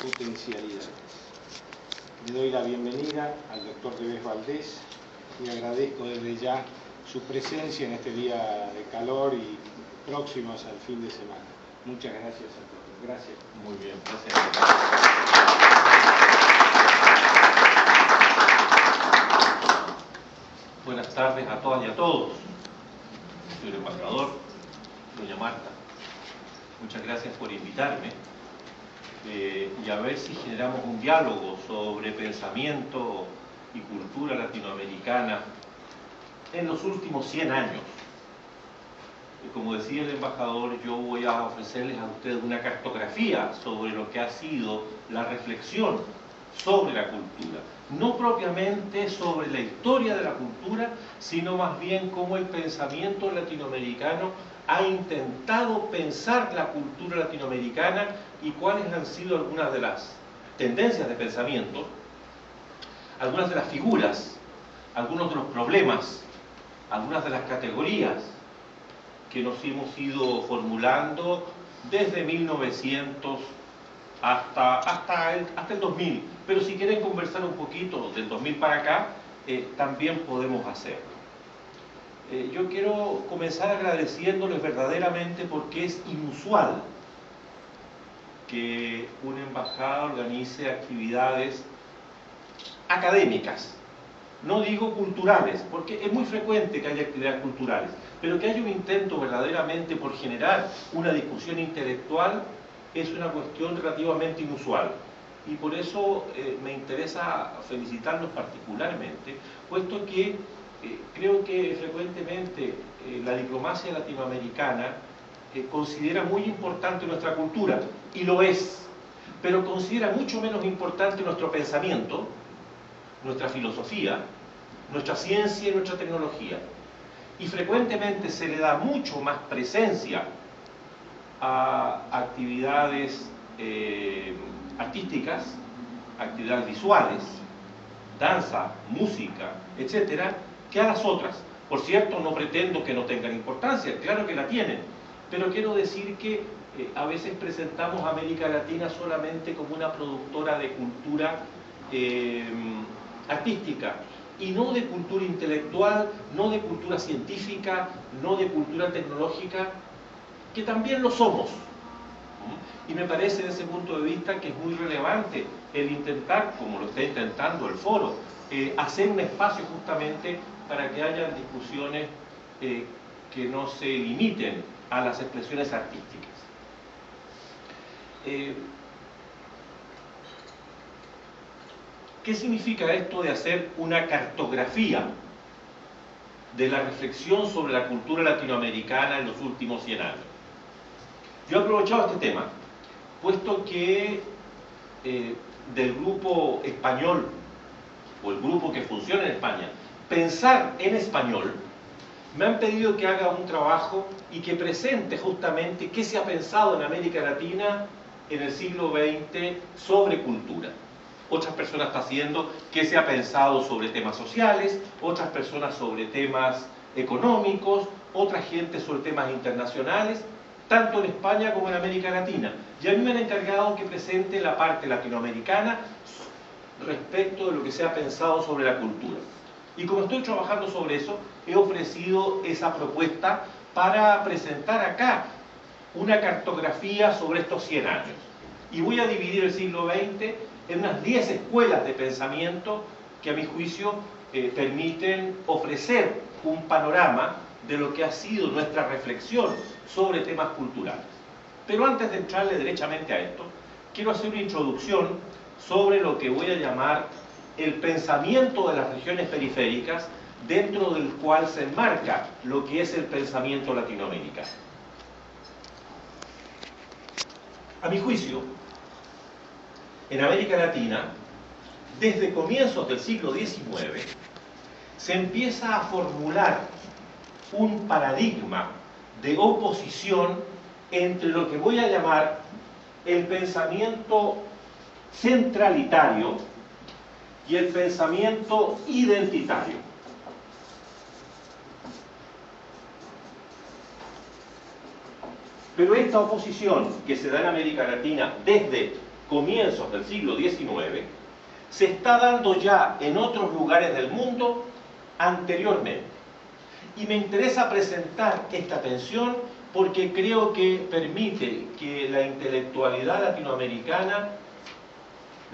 potencialidades. Le doy la bienvenida al doctor Tevez Valdés y agradezco desde ya su presencia en este día de calor y próximos al fin de semana. Muchas gracias a todos. Gracias. Muy bien, gracias. Buenas tardes a todas y a todos. Señor embajador, doña Marta, muchas gracias por invitarme y a ver si generamos un diálogo sobre pensamiento y cultura latinoamericana en los últimos 100 años. Como decía el embajador, yo voy a ofrecerles a ustedes una cartografía sobre lo que ha sido la reflexión sobre la cultura. No propiamente sobre la historia de la cultura, sino más bien cómo el pensamiento latinoamericano ha intentado pensar la cultura latinoamericana y cuáles han sido algunas de las tendencias de pensamiento, algunas de las figuras, algunos de los problemas, algunas de las categorías que nos hemos ido formulando desde 1900 hasta el 2000. Pero si quieren conversar un poquito del 2000 para acá, también podemos hacerlo. Yo quiero comenzar agradeciéndoles verdaderamente porque es inusual que una embajada organice actividades académicas. No digo culturales, porque es muy frecuente que haya actividades culturales, pero que haya un intento verdaderamente por generar una discusión intelectual es una cuestión relativamente inusual. Y por eso me interesa felicitarlos particularmente, puesto que creo que frecuentemente la diplomacia latinoamericana considera muy importante nuestra cultura, y lo es, pero considera mucho menos importante nuestro pensamiento, nuestra filosofía, nuestra ciencia y nuestra tecnología. Y frecuentemente se le da mucho más presencia a actividades artísticas, actividades visuales, danza, música, etcétera, que a las otras. Por cierto, no pretendo que no tengan importancia, claro que la tienen, pero quiero decir que a veces presentamos a América Latina solamente como una productora de cultura artística, y no de cultura intelectual, no de cultura científica, no de cultura tecnológica, que también lo somos. Y me parece desde ese punto de vista que es muy relevante el intentar, como lo está intentando el foro, hacer un espacio justamente para que haya discusiones que no se limiten a las expresiones artísticas. ¿Qué significa esto de hacer una cartografía de la reflexión sobre la cultura latinoamericana en los últimos 100 años? Yo he aprovechado este tema, puesto que del grupo español, o el grupo que funciona en España, Pensar en Español, me han pedido que haga un trabajo y que presente justamente qué se ha pensado en América Latina en el siglo XX sobre cultura. Otras personas están haciendo qué se ha pensado sobre temas sociales, otras personas sobre temas económicos, otra gente sobre temas internacionales, tanto en España como en América Latina. Y a mí me han encargado que presente la parte latinoamericana respecto de lo que se ha pensado sobre la cultura. Y como estoy trabajando sobre eso, he ofrecido esa propuesta para presentar acá una cartografía sobre estos 100 años. Y voy a dividir el siglo XX en unas 10 escuelas de pensamiento que a mi juicio permiten ofrecer un panorama de lo que ha sido nuestra reflexión sobre temas culturales. Pero antes de entrarle derechamente a esto, quiero hacer una introducción sobre lo que voy a llamar el pensamiento de las regiones periféricas, dentro del cual se enmarca lo que es el pensamiento latinoamericano. A mi juicio, en América Latina, desde comienzos del siglo XIX, se empieza a formular un paradigma de oposición entre lo que voy a llamar el pensamiento centralitario y el pensamiento identitario. Pero esta oposición que se da en América Latina desde comienzos del siglo XIX, se está dando ya en otros lugares del mundo anteriormente. Y me interesa presentar esta tensión porque creo que permite que la intelectualidad latinoamericana,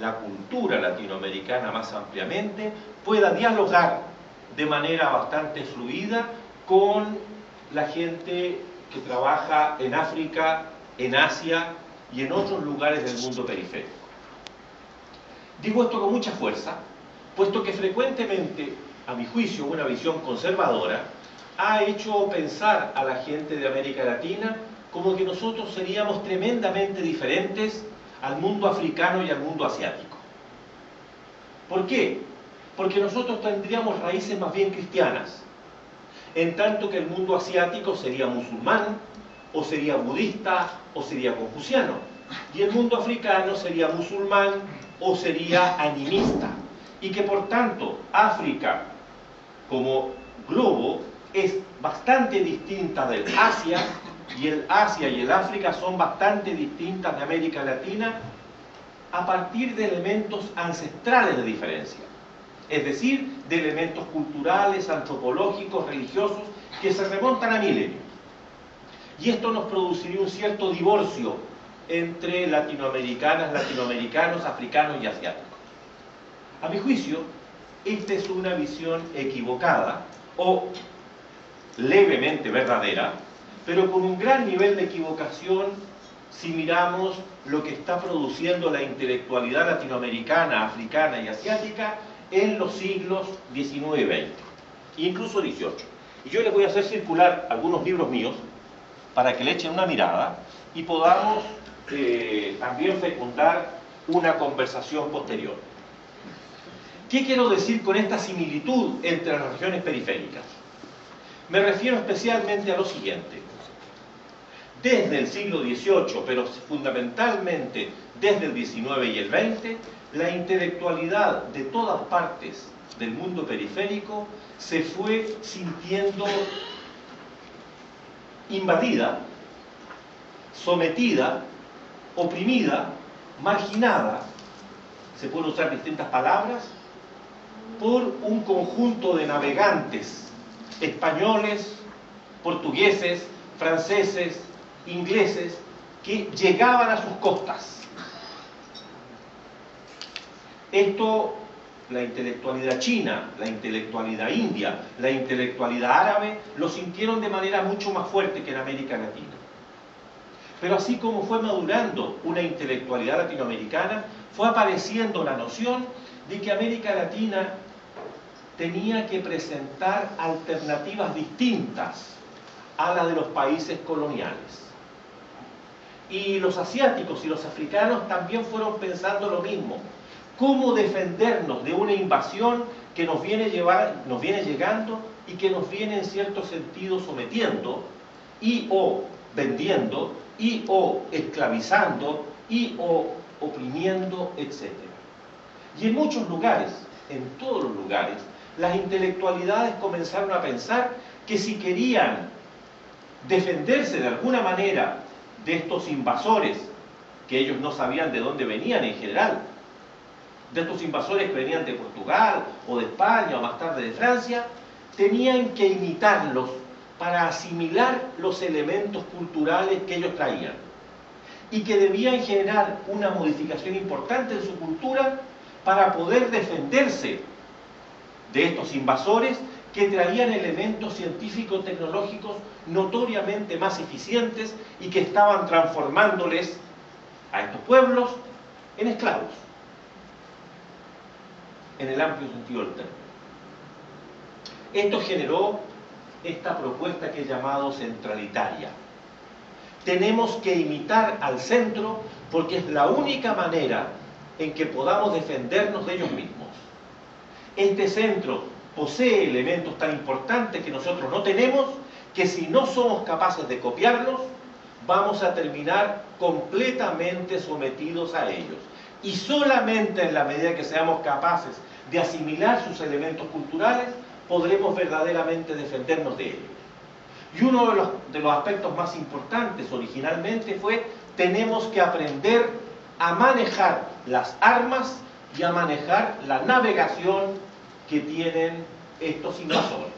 la cultura latinoamericana más ampliamente, pueda dialogar de manera bastante fluida con la gente que trabaja en África, en Asia y en otros lugares del mundo periférico. Digo esto con mucha fuerza, puesto que frecuentemente, a mi juicio, una visión conservadora ha hecho pensar a la gente de América Latina como que nosotros seríamos tremendamente diferentes al mundo africano y al mundo asiático. ¿Por qué? Porque nosotros tendríamos raíces más bien cristianas, en tanto que el mundo asiático sería musulmán, o sería budista, o sería confuciano, y el mundo africano sería musulmán, o sería animista, y que por tanto África como globo es bastante distinta del Asia, y el Asia y el África son bastante distintas de América Latina a partir de elementos ancestrales de diferencia, es decir, de elementos culturales, antropológicos, religiosos, que se remontan a milenios. Y esto nos produciría un cierto divorcio entre latinoamericanas, latinoamericanos, africanos y asiáticos. A mi juicio, esta es una visión equivocada o levemente verdadera, pero con un gran nivel de equivocación si miramos lo que está produciendo la intelectualidad latinoamericana, africana y asiática en los siglos XIX y XX, incluso XVIII. Y yo les voy a hacer circular algunos libros míos para que le echen una mirada y podamos también fecundar una conversación posterior. ¿Qué quiero decir con esta similitud entre las regiones periféricas? Me refiero especialmente a lo siguiente. Desde el siglo XVIII, pero fundamentalmente desde el XIX y el XX, la intelectualidad de todas partes del mundo periférico se fue sintiendo invadida, sometida, oprimida, marginada, se pueden usar distintas palabras, por un conjunto de navegantes españoles, portugueses, franceses, ingleses, que llegaban a sus costas. Esto, la intelectualidad china, la intelectualidad india, la intelectualidad árabe, lo sintieron de manera mucho más fuerte que en América Latina. Pero así como fue madurando una intelectualidad latinoamericana, fue apareciendo la noción de que América Latina tenía que presentar alternativas distintas a las de los países coloniales. Y los asiáticos y los africanos también fueron pensando lo mismo. ¿Cómo defendernos de una invasión que nos viene llegando y que nos viene en cierto sentido sometiendo y o vendiendo y o esclavizando y o oprimiendo, etc.? Y en muchos lugares, en todos los lugares, las intelectualidades comenzaron a pensar que si querían defenderse de alguna manera de estos invasores, que ellos no sabían de dónde venían en general, de estos invasores que venían de Portugal o de España o más tarde de Francia, tenían que imitarlos para asimilar los elementos culturales que ellos traían y que debían generar una modificación importante en su cultura para poder defenderse de estos invasores que traían elementos científico-tecnológicos notoriamente más eficientes y que estaban transformándoles a estos pueblos en esclavos, en el amplio sentido del término. Esto generó esta propuesta que he llamado centralitaria. Tenemos que imitar al centro porque es la única manera en que podamos defendernos de ellos mismos. Este centro posee elementos tan importantes que nosotros no tenemos, que si no somos capaces de copiarlos, vamos a terminar completamente sometidos a ellos. Y solamente en la medida que seamos capaces de asimilar sus elementos culturales, podremos verdaderamente defendernos de ellos. Y uno de los aspectos más importantes originalmente fue: tenemos que aprender a manejar las armas y a manejar la navegación que tienen estos invasores.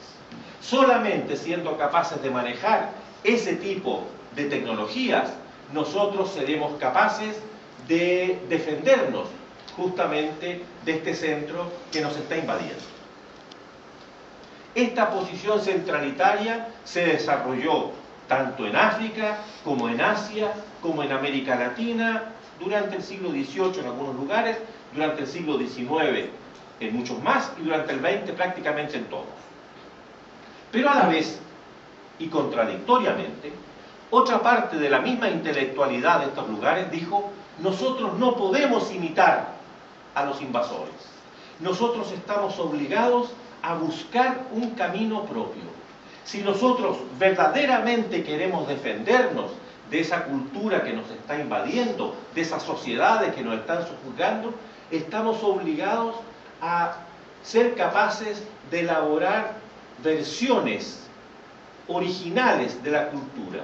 Solamente siendo capaces de manejar ese tipo de tecnologías, nosotros seremos capaces de defendernos justamente de este centro que nos está invadiendo. Esta posición centralitaria se desarrolló tanto en África, como en Asia, como en América Latina, durante el siglo XVIII en algunos lugares, durante el siglo XIX en muchos más, y durante el XX prácticamente en todos. Pero a la vez, y contradictoriamente, otra parte de la misma intelectualidad de estos lugares dijo: nosotros no podemos imitar a los invasores. Nosotros estamos obligados a buscar un camino propio. Si nosotros verdaderamente queremos defendernos de esa cultura que nos está invadiendo, de esas sociedades que nos están subjugando, estamos obligados a ser capaces de elaborar versiones originales de la cultura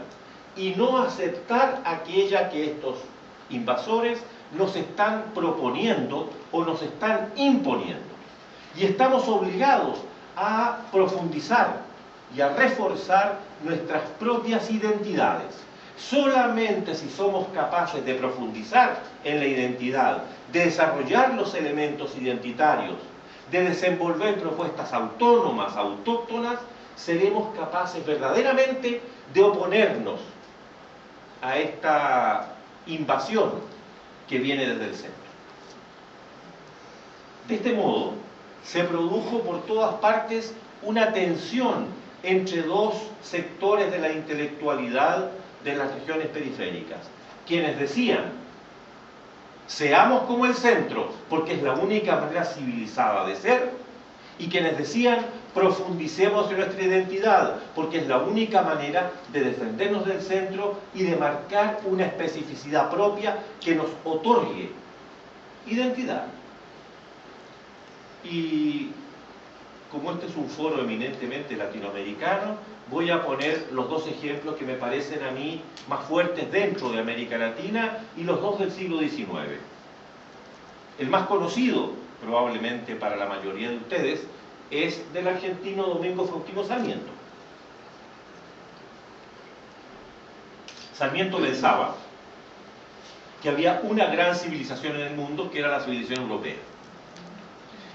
y no aceptar aquella que estos invasores nos están proponiendo o nos están imponiendo. Y estamos obligados a profundizar y a reforzar nuestras propias identidades. Solamente si somos capaces de profundizar en la identidad, de desarrollar los elementos identitarios, de desenvolver propuestas autónomas, autóctonas, seremos capaces verdaderamente de oponernos a esta invasión que viene desde el centro. De este modo, se produjo por todas partes una tensión entre dos sectores de la intelectualidad de las regiones periféricas, quienes decían: seamos como el centro, porque es la única manera civilizada de ser, y quienes decían: profundicemos en nuestra identidad, porque es la única manera de defendernos del centro y de marcar una especificidad propia que nos otorgue identidad. Y como este es un foro eminentemente latinoamericano, voy a poner los dos ejemplos que me parecen a mí más fuertes dentro de América Latina, y los dos del siglo XIX. El más conocido, probablemente para la mayoría de ustedes, es del argentino Domingo Faustino Sarmiento. Sarmiento pensaba que había una gran civilización en el mundo, que era la civilización europea,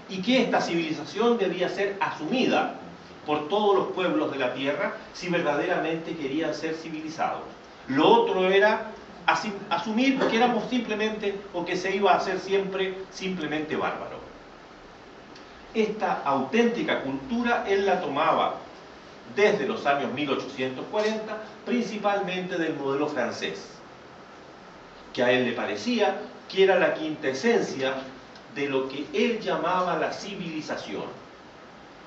y que esta civilización debía ser asumida por todos los pueblos de la tierra si verdaderamente querían ser civilizados. Lo otro era asumir que éramos simplemente, o que se iba a hacer siempre, simplemente bárbaro. Esta auténtica cultura él la tomaba desde los años 1840, principalmente del modelo francés, que a él le parecía que era la quintesencia de lo que él llamaba la civilización,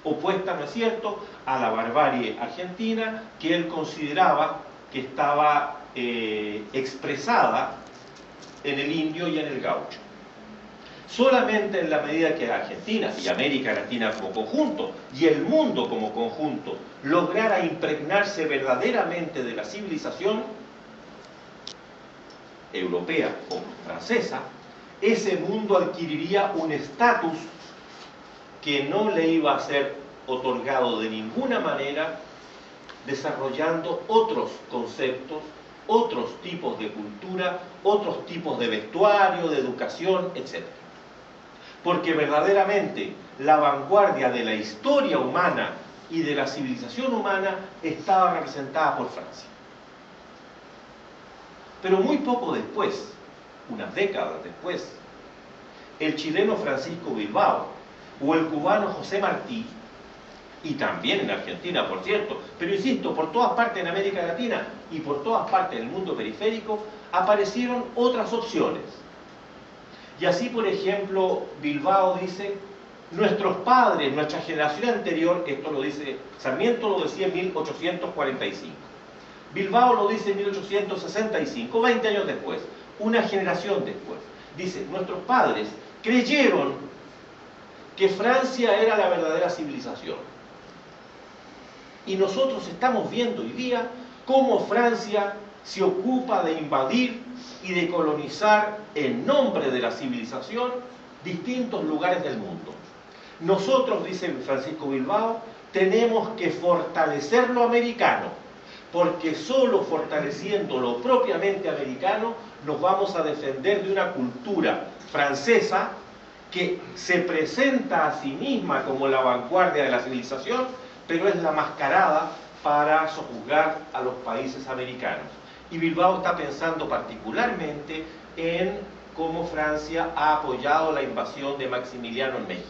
opuesta, ¿no es cierto?, a la barbarie argentina, que él consideraba que estaba expresada en el indio y en el gaucho. Solamente en la medida que Argentina y América Latina como conjunto, y el mundo como conjunto, lograra impregnarse verdaderamente de la civilización europea o francesa, ese mundo adquiriría un estatus que no le iba a ser otorgado de ninguna manera, desarrollando otros conceptos, otros tipos de cultura, otros tipos de vestuario, de educación, etc. Porque verdaderamente la vanguardia de la historia humana y de la civilización humana estaba representada por Francia. Pero muy poco después, unas décadas después, el chileno Francisco Bilbao o el cubano José Martí, y también en Argentina, por cierto, pero insisto, por todas partes en América Latina y por todas partes del mundo periférico, aparecieron otras opciones. Y así, por ejemplo, Bilbao dice: nuestros padres, nuestra generación anterior, esto lo dice, Sarmiento lo decía en 1845, Bilbao lo dice en 1865, 20 años después, una generación después. Dice: nuestros padres creyeron que Francia era la verdadera civilización. Y nosotros estamos viendo hoy día cómo Francia se ocupa de invadir y de colonizar en nombre de la civilización distintos lugares del mundo. Nosotros, dice Francisco Bilbao, tenemos que fortalecer lo americano, porque solo fortaleciendo lo propiamente americano nos vamos a defender de una cultura francesa que se presenta a sí misma como la vanguardia de la civilización, pero es la mascarada para sojuzgar a los países americanos. Y Bilbao está pensando particularmente en cómo Francia ha apoyado la invasión de Maximiliano en México.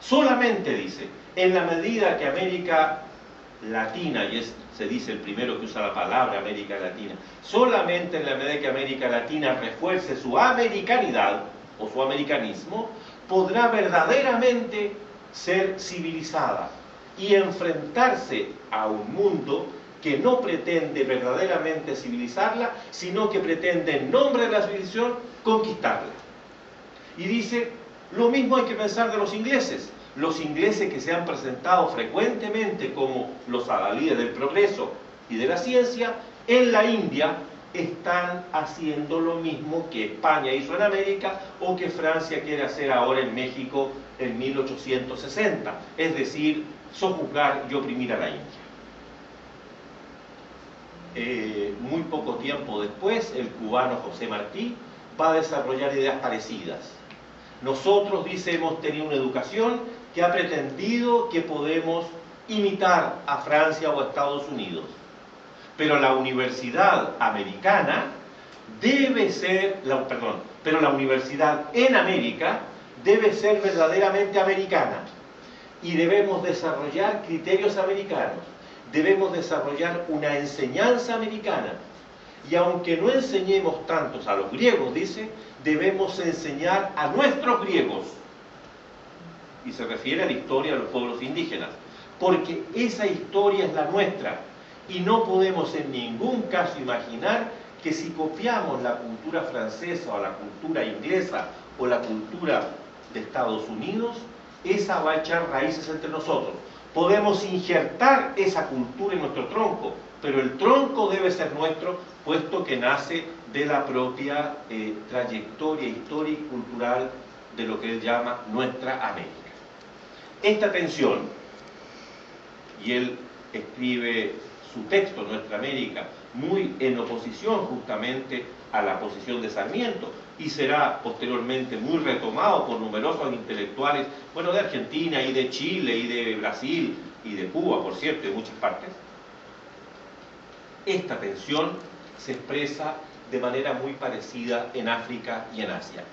Solamente, dice, en la medida que América Latina, y se dice el primero que usa la palabra América Latina, solamente en la medida que América Latina refuerce su americanidad o su americanismo, podrá verdaderamente ser civilizada y enfrentarse a un mundo que no pretende verdaderamente civilizarla, sino que pretende en nombre de la civilización conquistarla. Y dice, lo mismo hay que pensar de los ingleses. Los ingleses que se han presentado frecuentemente como los adalides del progreso y de la ciencia, en la India están haciendo lo mismo que España hizo en América o que Francia quiere hacer ahora en México en 1860, es decir, sojuzgar y oprimir a la India. Muy poco tiempo después, el cubano José Martí va a desarrollar ideas parecidas. Nosotros, dice, hemos tenido una educación que ha pretendido que podemos imitar a Francia o a Estados Unidos. Pero la universidad americana debe ser, pero la universidad en América debe ser verdaderamente americana. Y debemos desarrollar criterios americanos. Debemos desarrollar una enseñanza americana. Y aunque no enseñemos tantos a los griegos, dice, debemos enseñar a nuestros griegos. Y se refiere a la historia de los pueblos indígenas. Porque esa historia es la nuestra. Y no podemos en ningún caso imaginar que si copiamos la cultura francesa o la cultura inglesa o la cultura de Estados Unidos, esa va a echar raíces entre nosotros. Podemos injertar esa cultura en nuestro tronco, pero el tronco debe ser nuestro, puesto que nace de la propia trayectoria histórica y cultural de lo que él llama nuestra América. Esta tensión, y él escribe su texto, Nuestra América, muy en oposición justamente a la posición de Sarmiento, y será posteriormente muy retomado por numerosos intelectuales, bueno, de Argentina y de Chile y de Brasil y de Cuba, por cierto, de muchas partes. Esta tensión se expresa de manera muy parecida en África y en Asia.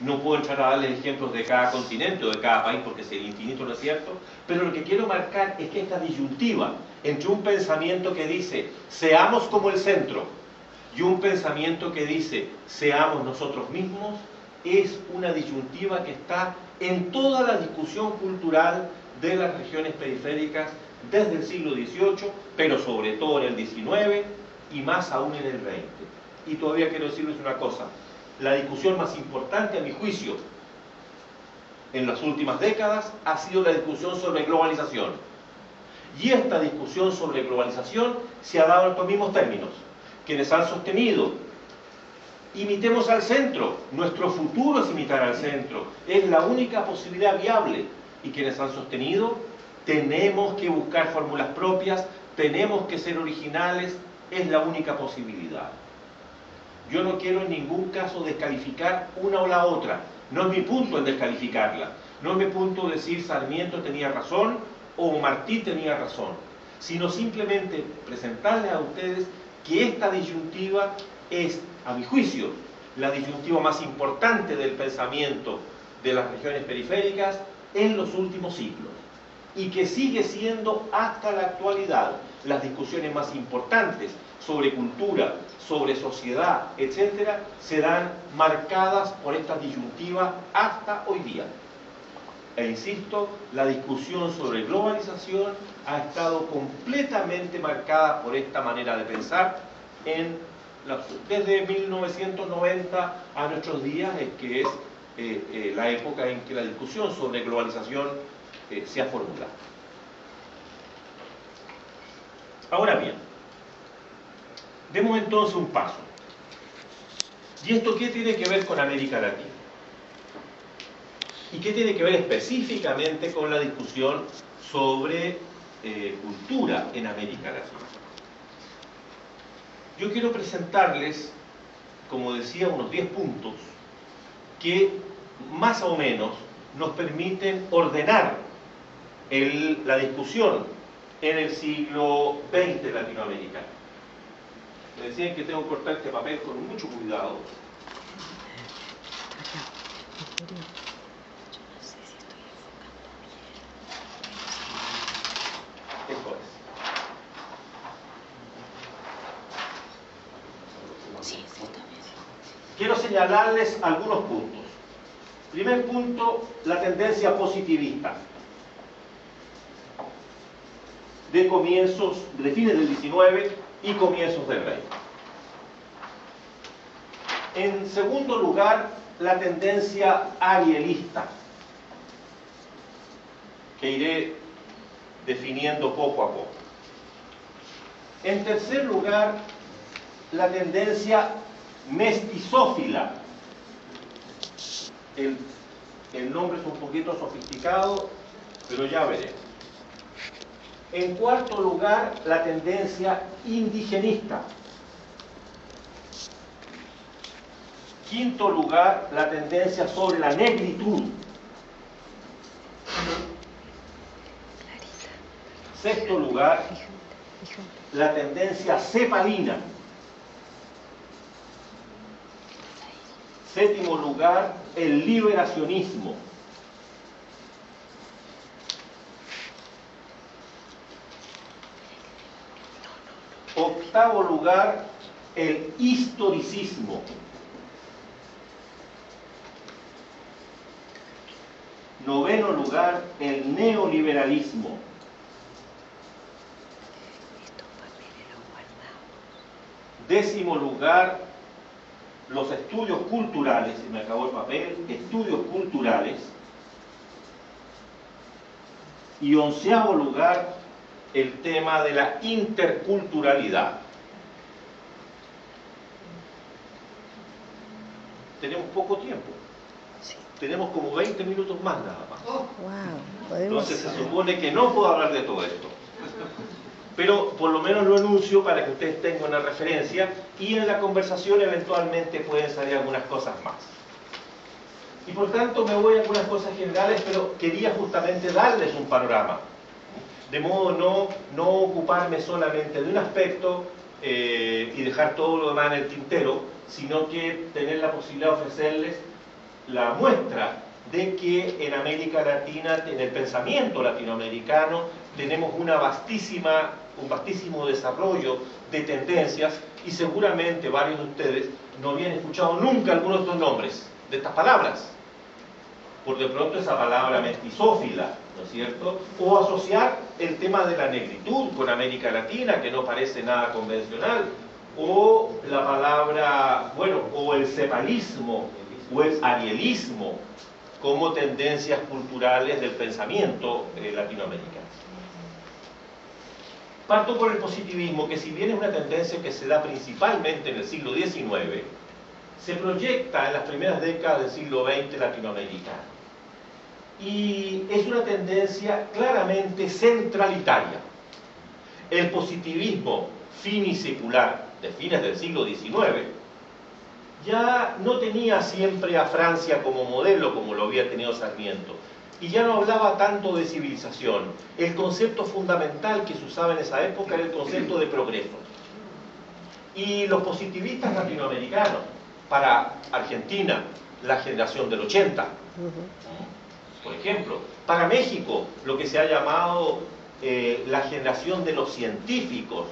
No puedo entrar a darles ejemplos de cada continente o de cada país porque sería infinito, ¿no es cierto? Pero lo que quiero marcar es que esta disyuntiva entre un pensamiento que dice seamos como el centro y un pensamiento que dice seamos nosotros mismos es una disyuntiva que está en toda la discusión cultural de las regiones periféricas desde el siglo XVIII, pero sobre todo en el XIX y más aún en el XX. Y todavía quiero decirles una cosa. La discusión más importante, a mi juicio, en las últimas décadas, ha sido la discusión sobre globalización. Y esta discusión sobre globalización se ha dado en estos mismos términos. Quienes han sostenido, imitemos al centro, nuestro futuro es imitar al centro, es la única posibilidad viable. Y quienes han sostenido, tenemos que buscar fórmulas propias, tenemos que ser originales, es la única posibilidad. Yo no quiero en ningún caso descalificar una o la otra. No es mi punto el descalificarla. No es mi punto decir Sarmiento tenía razón o Martí tenía razón. Sino simplemente presentarles a ustedes que esta disyuntiva es, a mi juicio, la disyuntiva más importante del pensamiento de las regiones periféricas en los últimos siglos. Y que sigue siendo hasta la actualidad las discusiones más importantes sobre cultura, sobre sociedad, etcétera, se dan marcadas por esta disyuntiva hasta hoy día. E insisto, la discusión sobre globalización ha estado completamente marcada por esta manera de pensar desde 1990 a nuestros días, que es la época en que la discusión sobre globalización se ha formulado. Ahora bien, Demos entonces un paso. ¿Y esto qué tiene que ver con América Latina? ¿Y qué tiene que ver específicamente con la discusión sobre cultura en América Latina? Yo quiero presentarles, como decía, unos 10 puntos que más o menos nos permiten ordenar la discusión en el siglo XX latinoamericano. Me decían que tengo que cortar este papel con mucho cuidado. Esto es. Quiero señalarles algunos puntos. Primer punto, la tendencia positivista de fines del 19 y comienzos del 20. En segundo lugar, la tendencia arielista, que iré definiendo poco a poco. En tercer lugar, la tendencia mestizófila. El nombre es un poquito sofisticado, pero ya veremos. En cuarto lugar, la tendencia indigenista. Quinto lugar, la tendencia sobre la negritud. Sexto lugar, la tendencia cepalina. Séptimo lugar, el liberacionismo. Octavo lugar, el historicismo. Noveno lugar, el neoliberalismo. Décimo lugar, los estudios culturales, se me acabó el papel, estudios culturales. Y onceavo lugar, el tema de la interculturalidad. Tenemos poco tiempo. Sí. Tenemos como 20 minutos más nada más. Wow, podemos... Entonces se supone que no puedo hablar de todo esto. Pero por lo menos lo anuncio para que ustedes tengan una referencia y en la conversación eventualmente pueden salir algunas cosas más. Y por tanto me voy a algunas cosas generales, pero quería justamente darles un panorama. De modo no ocuparme solamente de un aspecto y dejar todo lo demás en el tintero, sino que tener la posibilidad de ofrecerles la muestra de que en América Latina, en el pensamiento latinoamericano, tenemos un vastísimo desarrollo de tendencias y seguramente varios de ustedes no habían escuchado nunca algunos de estos nombres, de estas palabras. Por de pronto esa palabra mestizófila, ¿no es cierto? O asociar el tema de la negritud con América Latina, que no parece nada convencional, o la palabra, bueno, o el cepalismo, o el arielismo, como tendencias culturales del pensamiento latinoamericano. Parto por el positivismo, que si bien es una tendencia que se da principalmente en el siglo XIX, se proyecta en las primeras décadas del siglo XX latinoamericano. Y es una tendencia claramente centralitaria. El positivismo finisecular de fines del siglo XIX ya no tenía siempre a Francia como modelo, como lo había tenido Sarmiento, y ya no hablaba tanto de civilización. El concepto fundamental que se usaba en esa época era el concepto de progreso. Y los positivistas latinoamericanos, para Argentina, la generación del 80, por ejemplo, para México, lo que se ha llamado la generación de los científicos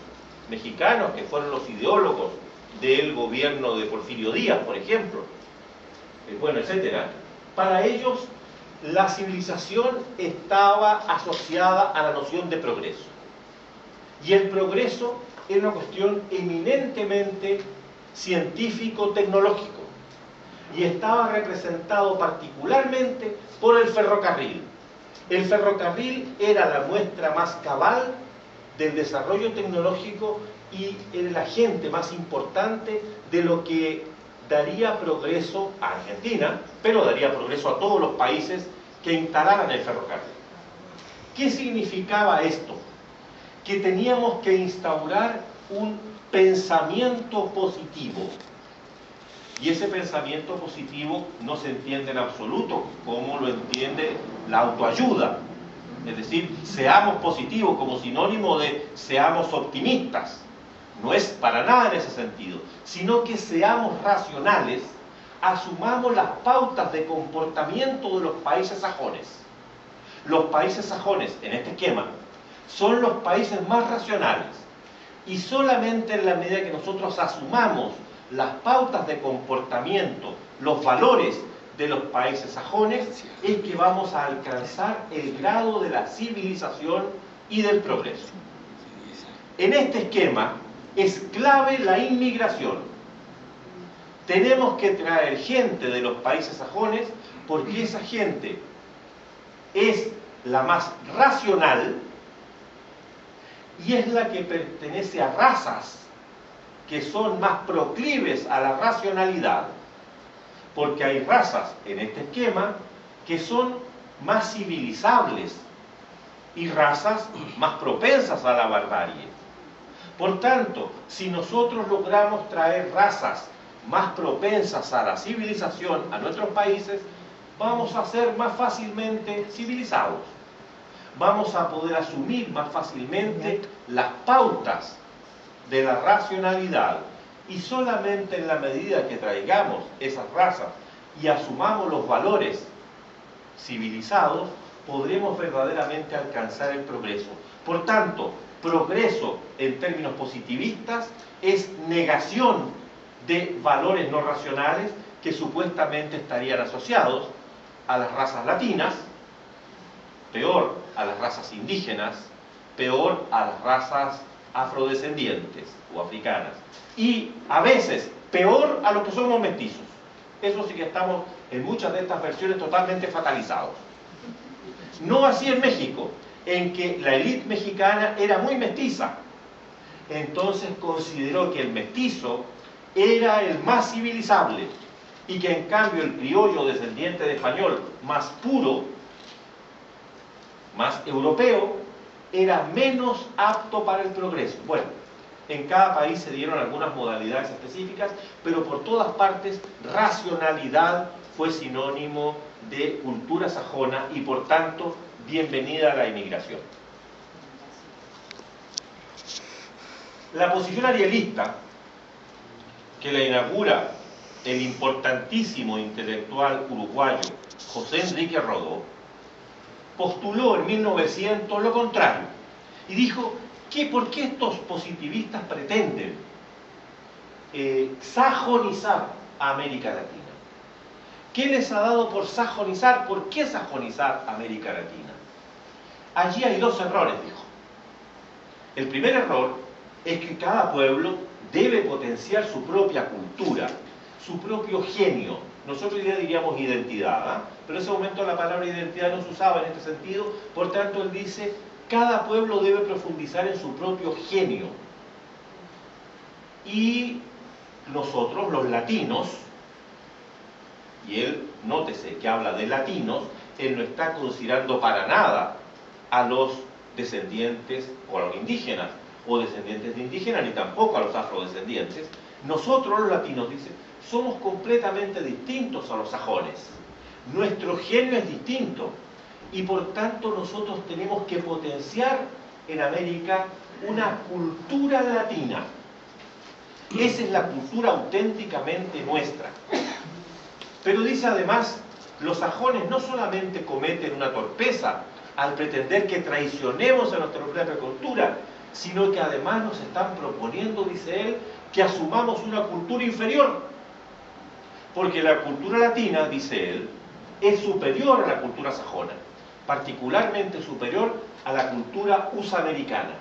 mexicanos, que fueron los ideólogos del gobierno de Porfirio Díaz, por ejemplo, bueno, etcétera. Para ellos, la civilización estaba asociada a la noción de progreso. Y el progreso era una cuestión eminentemente científico-tecnológico. Y estaba representado particularmente por el ferrocarril. El ferrocarril era la muestra más cabal del desarrollo tecnológico y el agente más importante de lo que daría progreso a Argentina, pero daría progreso a todos los países que instalaran el ferrocarril. ¿Qué significaba esto? Que teníamos que instaurar un pensamiento positivo. Y ese pensamiento positivo no se entiende en absoluto como lo entiende la autoayuda. Es decir, seamos positivos como sinónimo de seamos optimistas. No es para nada en ese sentido, sino que seamos racionales, asumamos las pautas de comportamiento de los países sajones. Los países sajones, en este esquema, son los países más racionales, y solamente en la medida que nosotros asumamos las pautas de comportamiento, los valores de los países sajones, es que vamos a alcanzar el grado de la civilización y del progreso. En este esquema es clave la inmigración. Tenemos que traer gente de los países sajones porque esa gente es la más racional y es la que pertenece a razas que son más proclives a la racionalidad, porque hay razas en este esquema que son más civilizables y razas más propensas a la barbarie. Por tanto, si nosotros logramos traer razas más propensas a la civilización a nuestros países, vamos a ser más fácilmente civilizados. Vamos a poder asumir más fácilmente las pautas de la racionalidad, y solamente en la medida que traigamos esas razas y asumamos los valores civilizados, podremos verdaderamente alcanzar el progreso. Por tanto, progreso en términos positivistas es negación de valores no racionales que supuestamente estarían asociados a las razas latinas, peor a las razas indígenas, peor a las razas afrodescendientes o africanas, y a veces peor a los que somos mestizos. Eso sí que estamos en muchas de estas versiones totalmente fatalizados. No así en México, en que la élite mexicana era muy mestiza. Entonces consideró que el mestizo era el más civilizable y que en cambio el criollo descendiente de español más puro, más europeo, era menos apto para el progreso. Bueno, en cada país se dieron algunas modalidades específicas, pero por todas partes racionalidad fue sinónimo de cultura sajona y por tanto bienvenida a la inmigración. La posición arielista, que la inaugura el importantísimo intelectual uruguayo José Enrique Rodó, postuló en 1900 lo contrario y dijo que ¿por qué estos positivistas pretenden sajonizar a América Latina? ¿Qué les ha dado por sajonizar? ¿Por qué sajonizar a América Latina? Allí hay dos errores, dijo. El primer error es que cada pueblo debe potenciar su propia cultura, su propio genio. Nosotros hoy día diríamos identidad, ¿eh? Pero en ese momento la palabra identidad no se usaba en este sentido, por tanto él dice, cada pueblo debe profundizar en su propio genio. Y nosotros, los latinos, y él, nótese que habla de latinos, él no está considerando para nada a los descendientes o a los indígenas, o descendientes de indígenas, ni tampoco a los afrodescendientes. Nosotros los latinos, dice, somos completamente distintos a los sajones. Nuestro genio es distinto y por tanto nosotros tenemos que potenciar en América una cultura latina. Esa es la cultura auténticamente nuestra. Pero dice además, los sajones no solamente cometen una torpeza al pretender que traicionemos a nuestra propia cultura, sino que además nos están proponiendo, dice él, que asumamos una cultura inferior. Porque la cultura latina, dice él, es superior a la cultura sajona, particularmente superior a la cultura usamericana.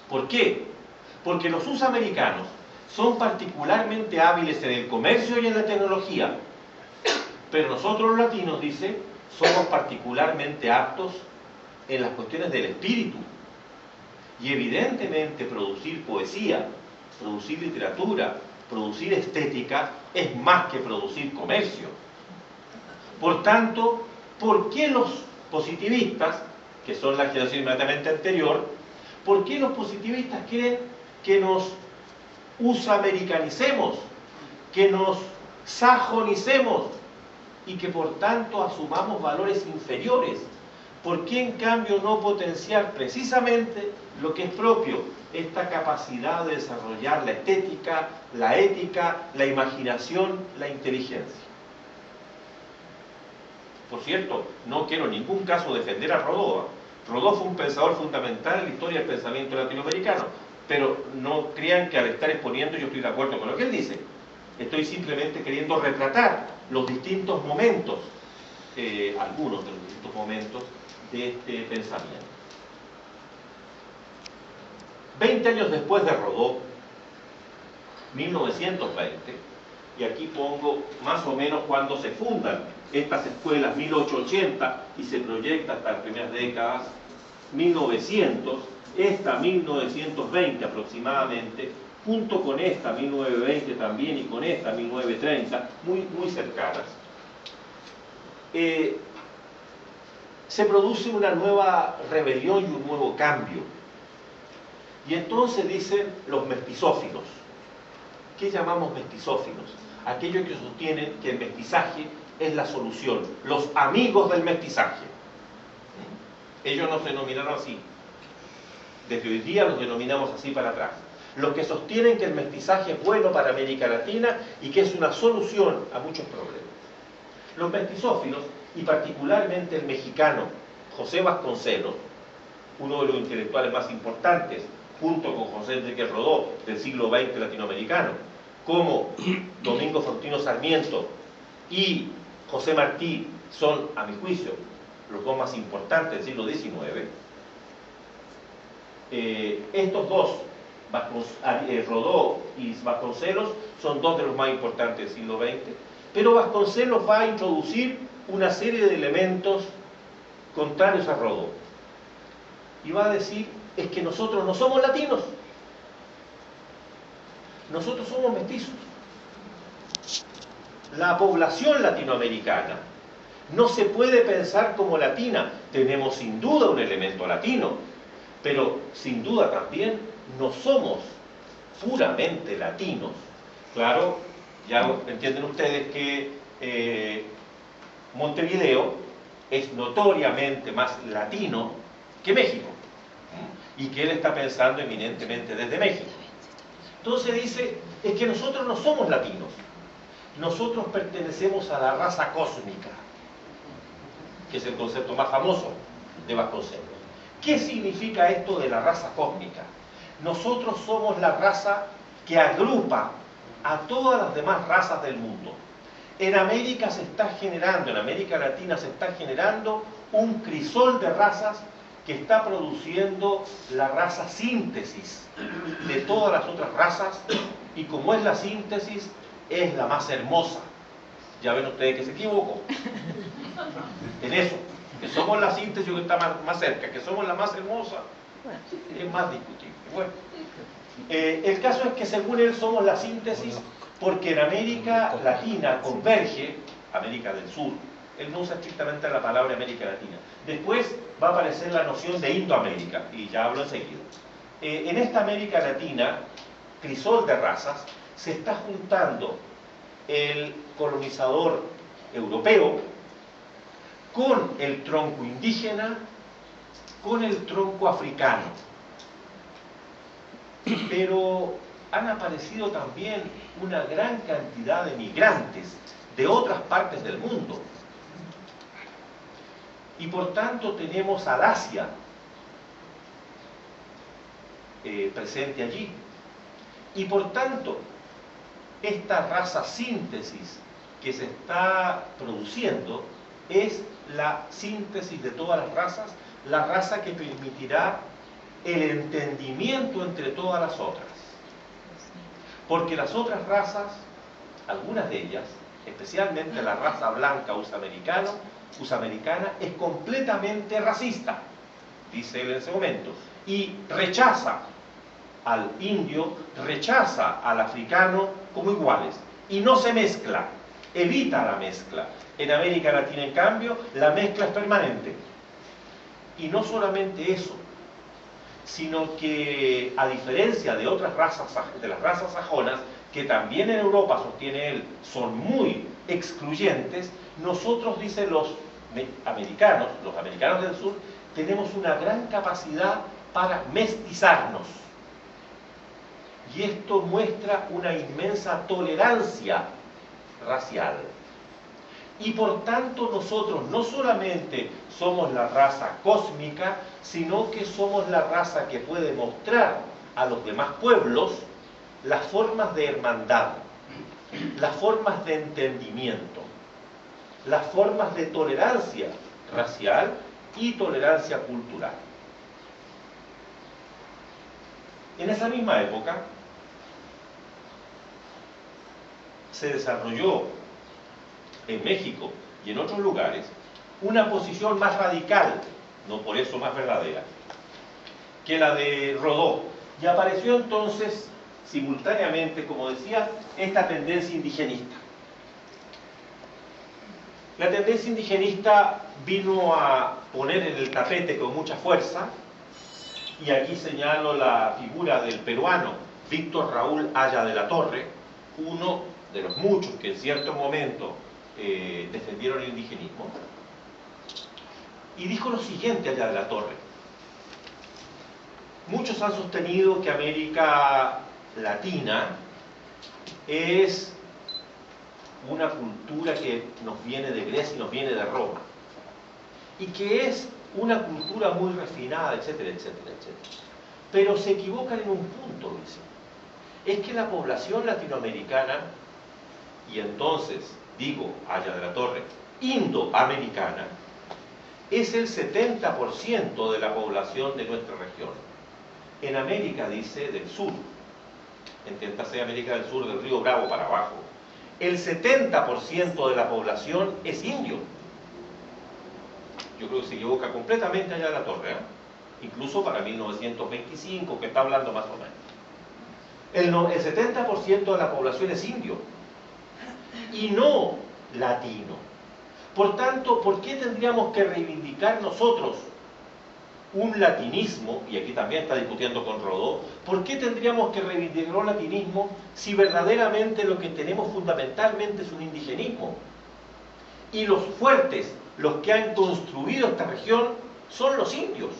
¿Por qué? Porque los usamericanos son particularmente hábiles en el comercio y en la tecnología, pero nosotros los latinos, dice, somos particularmente aptos en las cuestiones del espíritu. Y evidentemente producir poesía, producir literatura, producir estética es más que producir comercio. Por tanto, ¿por qué los positivistas, que son la generación inmediatamente anterior, por qué los positivistas quieren que nos usamericanicemos, que nos sajonicemos y que por tanto asumamos valores inferiores? ¿Por qué en cambio no potenciar precisamente lo que es propio, esta capacidad de desarrollar la estética, la ética, la imaginación, la inteligencia? Por cierto, no quiero en ningún caso defender a Rodó. Rodó fue un pensador fundamental en la historia del pensamiento latinoamericano, pero no crean que al estar exponiendo yo estoy de acuerdo con lo que él dice. Estoy simplemente queriendo retratar los distintos momentos, algunos de los distintos momentos de este pensamiento. 20 años después de Rodó, 1920, y aquí pongo más o menos cuando se fundan estas escuelas, 1880, y se proyecta hasta las primeras décadas, 1900, esta 1920 aproximadamente, junto con esta 1920 también y con esta 1930, muy cercanas, se produce una nueva rebelión y un nuevo cambio. Y entonces dicen los mestizófilos. ¿Qué llamamos mestizófilos? Aquellos que sostienen que el mestizaje es la solución, los amigos del mestizaje. Ellos nos denominaron así. Desde hoy día los denominamos así para atrás. Los que sostienen que el mestizaje es bueno para América Latina y que es una solución a muchos problemas. Los mestizófilos, y particularmente el mexicano José Vasconcelos, uno de los intelectuales más importantes, junto con José Enrique Rodó, del siglo XX latinoamericano, como Domingo Faustino Sarmiento y José Martí, son, a mi juicio, los dos más importantes del siglo XIX. Estos dos, Rodó y Vasconcelos, son dos de los más importantes del siglo XX, pero Vasconcelos va a introducir una serie de elementos contrarios a Rodó. Y va a decir, es que nosotros no somos latinos, nosotros somos mestizos. La población latinoamericana no se puede pensar como latina. Tenemos sin duda un elemento latino, pero sin duda también no somos puramente latinos. Claro, ya entienden ustedes que Montevideo es notoriamente más latino que México, y que él está pensando eminentemente desde México. Entonces dice, es que nosotros no somos latinos, nosotros pertenecemos a la raza cósmica, que es el concepto más famoso de Vasconcelos. ¿Qué significa esto de la raza cósmica? Nosotros somos la raza que agrupa a todas las demás razas del mundo. En América se está generando, en América Latina se está generando un crisol de razas que está produciendo la raza síntesis de todas las otras razas, y como es la síntesis, es la más hermosa. Ya ven ustedes que se equivocó en eso, que somos la síntesis que está más cerca, que somos la más hermosa, es más discutible. Bueno, el caso es que según él somos la síntesis porque en América Latina converge, América del Sur, él no usa estrictamente la palabra América Latina. Después va a aparecer la noción de Indoamérica, y ya hablo enseguida. En esta América Latina, crisol de razas, se está juntando el colonizador europeo con el tronco indígena, con el tronco africano. Pero han aparecido también una gran cantidad de migrantes de otras partes del mundo. Y por tanto tenemos al Asia presente allí. Y por tanto, esta raza síntesis que se está produciendo es la síntesis de todas las razas, la raza que permitirá el entendimiento entre todas las otras. Porque las otras razas, algunas de ellas, especialmente la raza blanca usamericana, es completamente racista, dice él en ese momento, y rechaza al indio, rechaza al africano como iguales y no se mezcla, evita la mezcla. En América Latina, en cambio, la mezcla es permanente. Y no solamente eso, sino que a diferencia de otras razas, de las razas sajonas, que también en Europa, sostiene él, son muy excluyentes, nosotros, dicen los americanos del sur, tenemos una gran capacidad para mestizarnos. Y esto muestra una inmensa tolerancia racial. Y por tanto nosotros no solamente somos la raza cósmica, sino que somos la raza que puede mostrar a los demás pueblos las formas de hermandad, las formas de entendimiento, las formas de tolerancia racial y tolerancia cultural. En esa misma época se desarrolló en México y en otros lugares una posición más radical, no por eso más verdadera, que la de Rodó. Y apareció entonces simultáneamente, como decía, esta tendencia indigenista. La tendencia indigenista vino a poner en el tapete con mucha fuerza, y aquí señalo la figura del peruano Víctor Raúl Haya de la Torre, uno de los muchos que en cierto momento defendieron el indigenismo, y dijo lo siguiente Haya de la Torre: muchos han sostenido que América Latina es una cultura que nos viene de Grecia y nos viene de Roma, y que es una cultura muy refinada, etcétera, etcétera, etcétera. Pero se equivocan en un punto, dicen. Es que la población latinoamericana, y entonces, digo, Haya de la Torre, indoamericana, es el 70% de la población de nuestra región. En América, dice, del sur, entiéndase América del Sur, del río Bravo para abajo, el 70% de la población es indio. Yo creo que se equivoca completamente Haya de la Torre, incluso para 1925, que está hablando más o menos. El 70% de la población es indio y no latino. Por tanto, ¿por qué tendríamos que reivindicar nosotros un latinismo? Y aquí también está discutiendo con Rodó. ¿Por qué tendríamos que reivindicar un latinismo si verdaderamente lo que tenemos fundamentalmente es un indigenismo? Y los fuertes, los que han construido esta región, son los indios,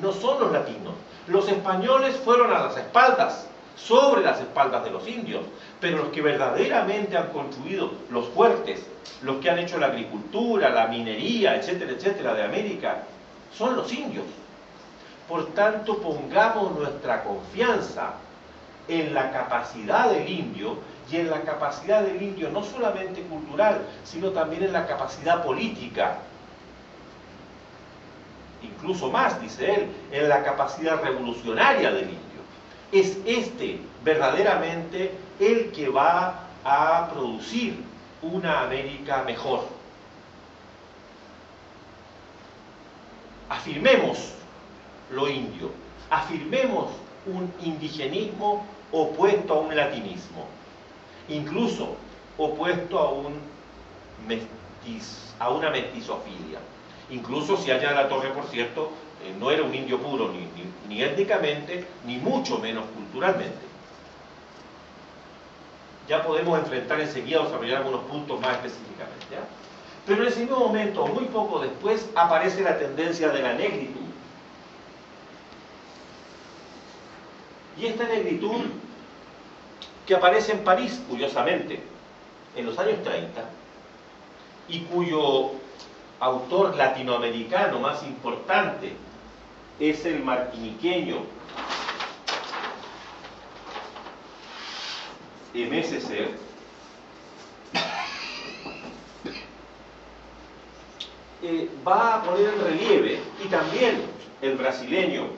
no son los latinos. Los españoles fueron a las espaldas, sobre las espaldas de los indios, pero los que verdaderamente han construido los fuertes, los que han hecho la agricultura, la minería, etcétera, etcétera, de América, son los indios. Por tanto, pongamos nuestra confianza en la capacidad del indio, y en la capacidad del indio no solamente cultural, sino también en la capacidad política. Incluso más, dice él, en la capacidad revolucionaria del indio. Es este verdaderamente el que va a producir una América mejor. Afirmemos lo indio, afirmemos un indigenismo opuesto a un latinismo, incluso opuesto a una mestizofilia. Incluso si Haya de la Torre, por cierto, no era un indio puro ni étnicamente, ni mucho menos culturalmente. Ya podemos enfrentar enseguida o desarrollar algunos puntos más específicamente, ¿ya? Pero en ese mismo momento, muy poco después, aparece la tendencia de la negritud. Y esta negritud, que aparece en París, curiosamente, en los años 30, y cuyo autor latinoamericano más importante es el martiniqueño MSC, va a poner en relieve, y también el brasileño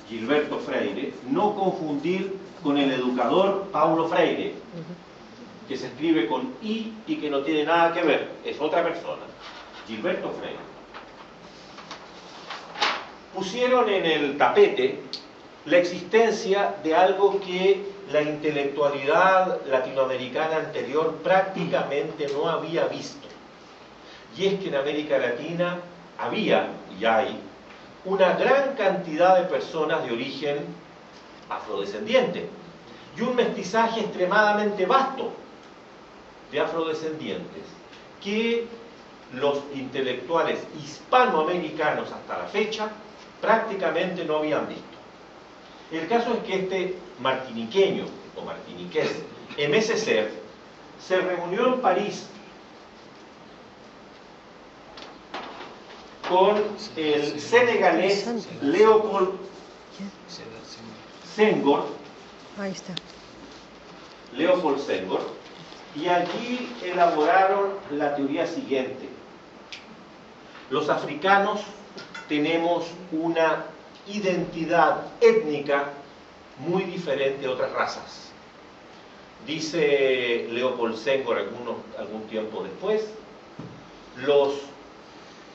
Gilberto Freire, no confundir con el educador Paulo Freire, que se escribe con I y que no tiene nada que ver, es otra persona, Gilberto Freire. pusieron en el tapete la existencia de algo que la intelectualidad latinoamericana anterior prácticamente no había visto. Y es que en América Latina había, y hay, una gran cantidad de personas de origen afrodescendiente y un mestizaje extremadamente vasto de afrodescendientes que los intelectuales hispanoamericanos hasta la fecha prácticamente no habían visto. El caso es que este martiniqueño o martiniqués, Aimé Césaire, se reunió en París con el senegalés Léopold Senghor, Ahí está. Léopold Senghor, y allí elaboraron la teoría siguiente: los africanos tenemos una identidad étnica muy diferente a otras razas. Dice Léopold Senghor algún tiempo después, los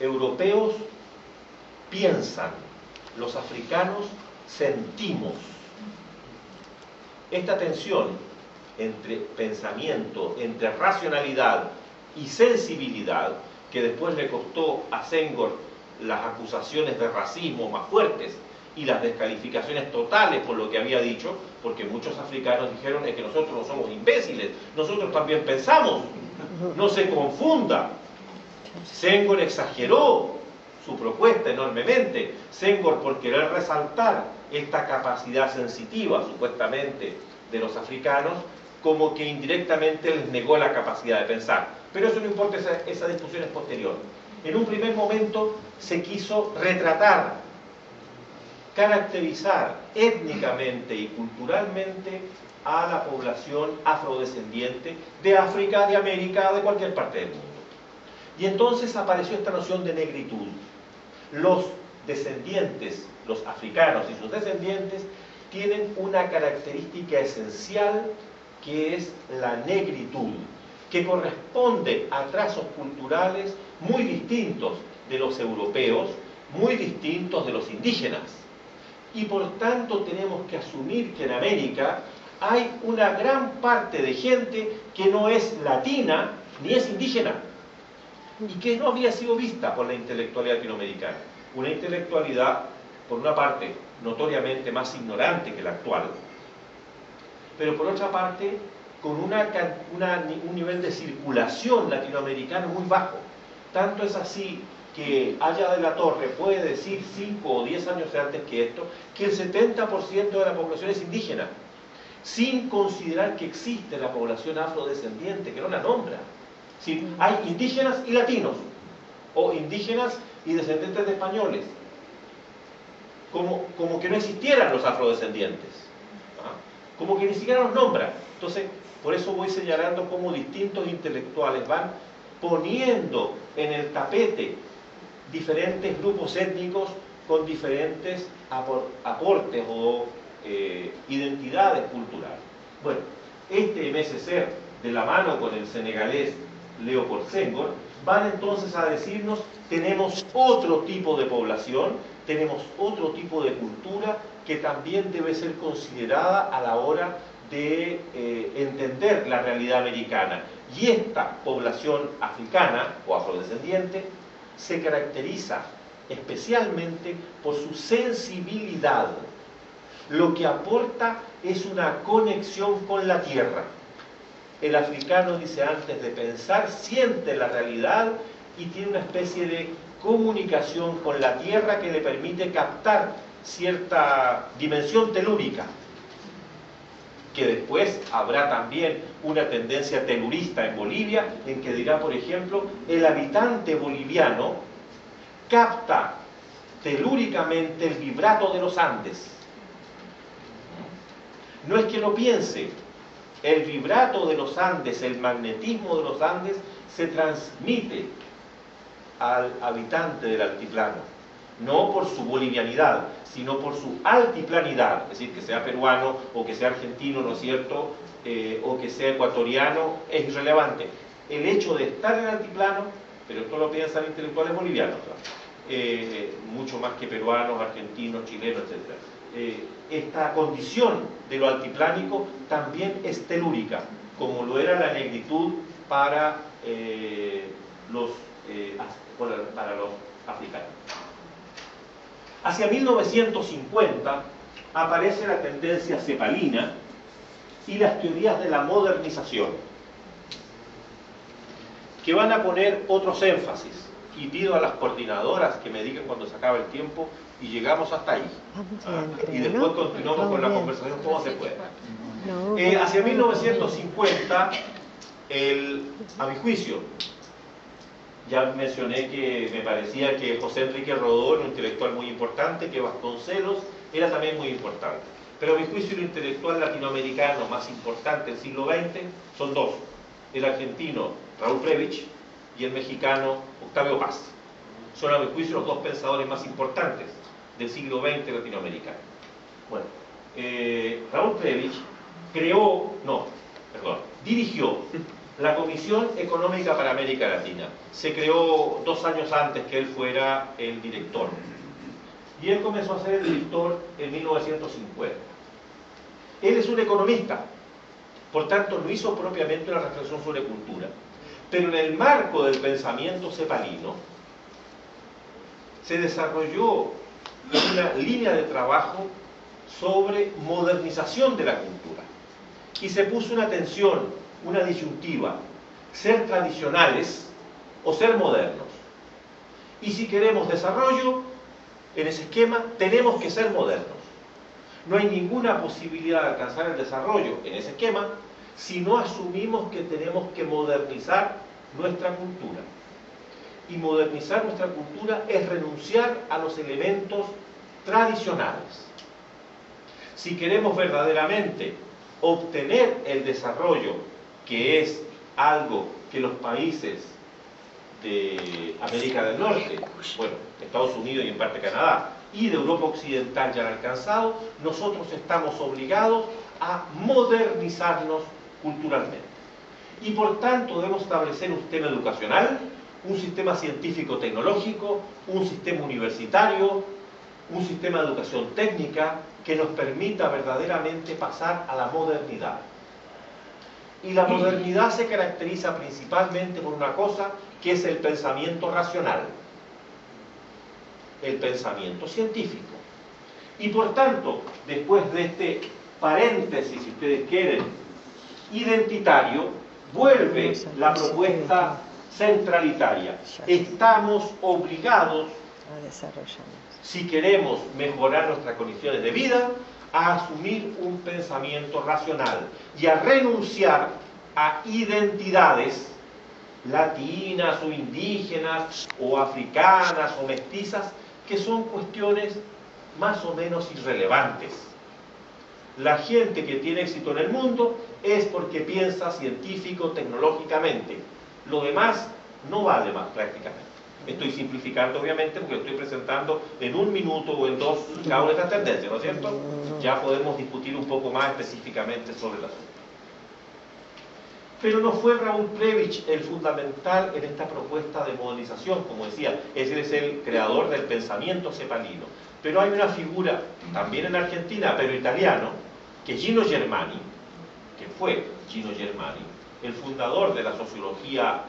europeos piensan, los africanos sentimos. Esta tensión entre pensamiento, entre racionalidad y sensibilidad, que después le costó a Senghor las acusaciones de racismo más fuertes y las descalificaciones totales por lo que había dicho, porque muchos africanos dijeron: es que nosotros no somos imbéciles, nosotros también pensamos, no se confunda. Senghor exageró su propuesta enormemente. Senghor, por querer resaltar esta capacidad sensitiva, supuestamente, de los africanos, como que indirectamente les negó la capacidad de pensar. Pero eso no importa, esa discusión es posterior. En un primer momento se quiso retratar, caracterizar étnicamente y culturalmente a la población afrodescendiente de África, de América, de cualquier parte del mundo. Y entonces apareció esta noción de negritud. Los descendientes, los africanos y sus descendientes, tienen una característica esencial que es la negritud, que corresponde a trazos culturales muy distintos de los europeos, muy distintos de los indígenas. Y por tanto tenemos que asumir que en América hay una gran parte de gente que no es latina ni es indígena, y que no había sido vista por la intelectualidad latinoamericana. Una intelectualidad, por una parte, notoriamente más ignorante que la actual, pero por otra parte, con un nivel de circulación latinoamericano muy bajo. Tanto es así que Aya de la Torre puede decir 5 o 10 años antes que esto, que el 70% de la población es indígena, sin considerar que existe la población afrodescendiente, que no la nombra. Sí, hay indígenas y latinos, o indígenas y descendientes de españoles, como que no existieran los afrodescendientes, como que ni siquiera los nombra. Entonces, por eso voy señalando cómo distintos intelectuales van poniendo en el tapete diferentes grupos étnicos con diferentes aportes o identidades culturales. Bueno, este Aimé Césaire, de la mano con el senegalés Léopold Senghor, van entonces a decirnos: tenemos otro tipo de población, tenemos otro tipo de cultura que también debe ser considerada a la hora de entender la realidad americana. Y esta población africana o afrodescendiente se caracteriza especialmente por su sensibilidad. Lo que aporta es una conexión con la tierra. El africano, dice, antes de pensar, siente la realidad y tiene una especie de comunicación con la tierra que le permite captar cierta dimensión telúrica, que después habrá también una tendencia telurista en Bolivia, en que dirá, por ejemplo, el habitante boliviano capta telúricamente el vibrato de los Andes. No es que lo piense, el vibrato de los Andes, el magnetismo de los Andes se transmite al habitante del altiplano, no por su bolivianidad, sino por su altiplanidad, es decir, que sea peruano o que sea argentino, ¿no es cierto?, o que sea ecuatoriano, es irrelevante. El hecho de estar en el altiplano, pero esto lo piensan intelectuales bolivianos, mucho más que peruanos, argentinos, chilenos, etc. Esta condición de lo altiplánico también es telúrica, como lo era la negritud para los africanos. Hacia 1950 aparece la tendencia cepalina y las teorías de la modernización, que van a poner otros énfasis. Y pido a las coordinadoras que me digan cuando se acabe el tiempo y llegamos hasta ahí. Y después continuamos con la conversación como se pueda. Hacia 1950, a mi juicio, ya mencioné que me parecía que José Enrique Rodó era un intelectual muy importante, que Vasconcelos era también muy importante. Pero a mi juicio el intelectual latinoamericano más importante del siglo XX son dos: el argentino Raúl Prebisch y el mexicano Octavio Paz. Son a mi juicio los dos pensadores más importantes del siglo XX latinoamericano. Bueno, Raúl Prebisch dirigió la Comisión Económica para América Latina. Se creó 2 años antes que él fuera el director. Y él comenzó a ser el director en 1950. Él es un economista, por tanto no hizo propiamente una reflexión sobre cultura, pero en el marco del pensamiento cepalino se desarrolló una línea de trabajo sobre modernización de la cultura y se puso una tensión, una disyuntiva: ser tradicionales o ser modernos. Y si queremos desarrollo en ese esquema, tenemos que ser modernos. No hay ninguna posibilidad de alcanzar el desarrollo en ese esquema si no asumimos que tenemos que modernizar nuestra cultura. Y modernizar nuestra cultura es renunciar a los elementos tradicionales. Si queremos verdaderamente obtener el desarrollo, que es algo que los países de América del Norte, bueno, Estados Unidos y en parte Canadá, y de Europa Occidental ya han alcanzado, nosotros estamos obligados a modernizarnos culturalmente. Y por tanto debemos establecer un sistema educacional, un sistema científico-tecnológico, un sistema universitario, un sistema de educación técnica que nos permita verdaderamente pasar a la modernidad. Y la modernidad se caracteriza principalmente por una cosa, que es el pensamiento racional, el pensamiento científico. Y por tanto, después de este paréntesis, si ustedes quieren, identitario, vuelve la propuesta centralitaria. Estamos obligados, si queremos mejorar nuestras condiciones de vida, a asumir un pensamiento racional y a renunciar a identidades latinas o indígenas o africanas o mestizas, que son cuestiones más o menos irrelevantes. La gente que tiene éxito en el mundo es porque piensa científico, tecnológicamente. Lo demás no vale más prácticamente. Estoy simplificando obviamente porque estoy presentando en 1 minuto o en 2 cada una de estas tendencias, ¿no es cierto? Ya podemos discutir un poco más específicamente sobre el asunto. Pero no fue Raúl Prebisch el fundamental en esta propuesta de modernización, como decía, él es el creador del pensamiento cepalino. Pero hay una figura, también en Argentina, pero italiano, que es Gino Germani, que fue Gino Germani, el fundador de la sociología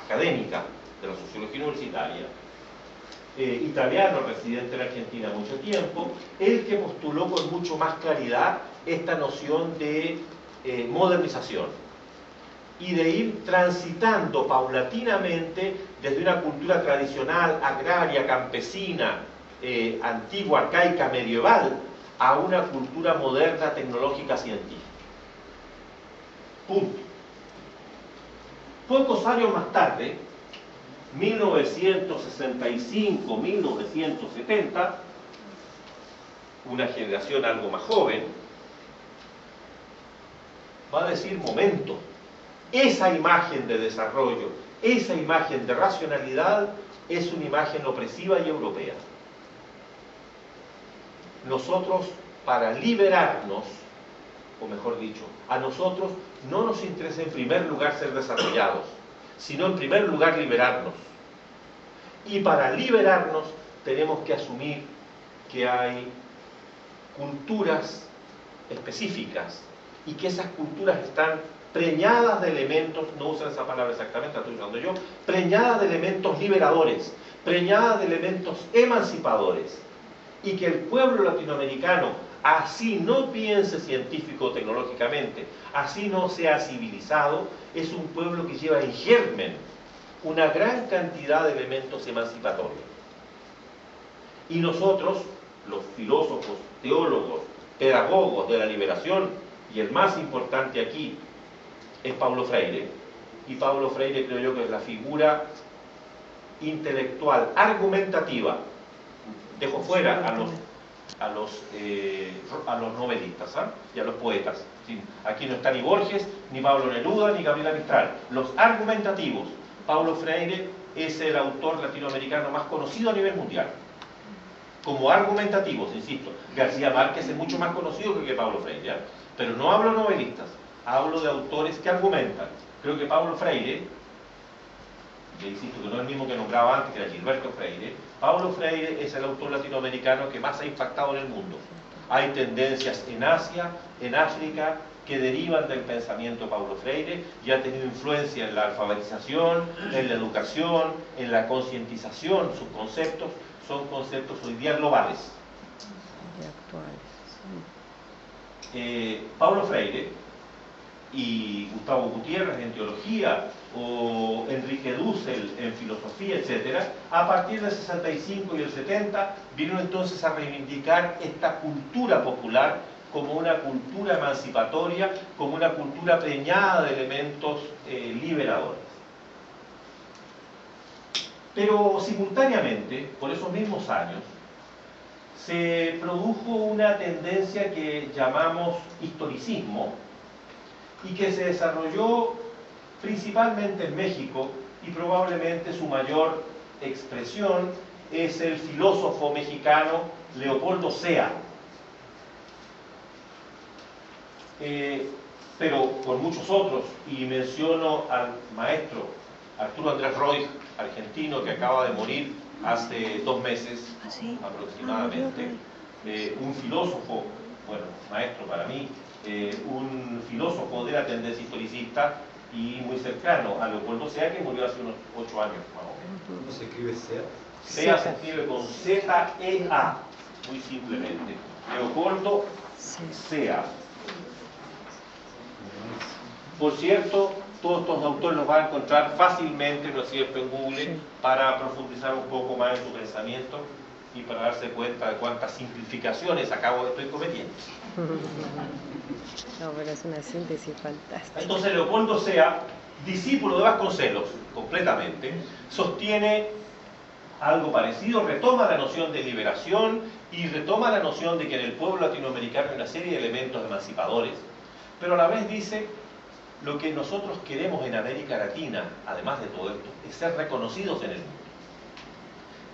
académica, de la sociología universitaria, italiano, residente en Argentina mucho tiempo, el que postuló con mucho más claridad esta noción de modernización y de ir transitando paulatinamente desde una cultura tradicional, agraria, campesina, antigua, arcaica, medieval, a una cultura moderna, tecnológica, científica. Punto. Pocos años más tarde, 1965, 1970, una generación algo más joven, va a decir: momento, esa imagen de desarrollo, esa imagen de racionalidad es una imagen opresiva y europea. Nosotros, para liberarnos, o mejor dicho, a nosotros no nos interesa en primer lugar ser desarrollados, sino en primer lugar liberarnos. Y para liberarnos tenemos que asumir que hay culturas específicas y que esas culturas están preñadas de elementos, no usan esa palabra exactamente, la estoy usando yo, preñadas de elementos liberadores, preñadas de elementos emancipadores, y que el pueblo latinoamericano, así no piense científico o tecnológicamente, así no sea civilizado, es un pueblo que lleva en germen una gran cantidad de elementos emancipatorios. Y nosotros, los filósofos, teólogos, pedagogos de la liberación, y el más importante aquí es Paulo Freire, y Paulo Freire creo yo que es la figura intelectual, argumentativa, dejo fuera a los novelistas, ¿eh? Y a los poetas. ¿Sí? Aquí no está ni Borges, ni Pablo Neruda, ni Gabriela Mistral. Los argumentativos. Paulo Freire es el autor latinoamericano más conocido a nivel mundial. Como argumentativos, insisto. García Márquez es mucho más conocido que Paulo Freire, ¿eh? Pero no hablo de novelistas, hablo de autores que argumentan. Creo que Paulo Freire, que insisto que no es el mismo que nombraba antes, que era Gilberto Freire, Paulo Freire es el autor latinoamericano que más ha impactado en el mundo. Hay tendencias en Asia, en África, que derivan del pensamiento de Paulo Freire y ha tenido influencia en la alfabetización, en la educación, en la concientización. Sus conceptos son conceptos hoy día globales. Paulo Freire y Gustavo Gutiérrez en teología, o Enrique Dussel en filosofía, etc., a partir del 65 y el 70 vinieron entonces a reivindicar esta cultura popular como una cultura emancipatoria, como una cultura preñada de elementos liberadores. Pero simultáneamente, por esos mismos años, se produjo una tendencia que llamamos historicismo y que se desarrolló principalmente en México, y probablemente su mayor expresión es el filósofo mexicano Leopoldo Sea. Pero por muchos otros, y menciono al maestro Arturo Andrés Roig, argentino, que acaba de morir hace 2 meses aproximadamente, un filósofo, bueno, maestro para mí, un filósofo de la tendencia historicista y muy cercano a Leopoldo Sea, que murió hace unos 8 años más o menos. ¿Cómo se escribe Sea? Sea se escribe con Z-E-A, muy simplemente. Leopoldo Sea. Por cierto, todos estos autores los van a encontrar fácilmente, ¿no es cierto?, en Google, para profundizar un poco más en su pensamiento y para darse cuenta de cuántas simplificaciones estoy cometiendo. No, pero es una síntesis fantástica. Entonces Leopoldo Sea, discípulo de Vasconcelos, completamente, sostiene algo parecido, retoma la noción de liberación y retoma la noción de que en el pueblo latinoamericano hay una serie de elementos emancipadores, pero a la vez dice: lo que nosotros queremos en América Latina, además de todo esto, es ser reconocidos en el mundo.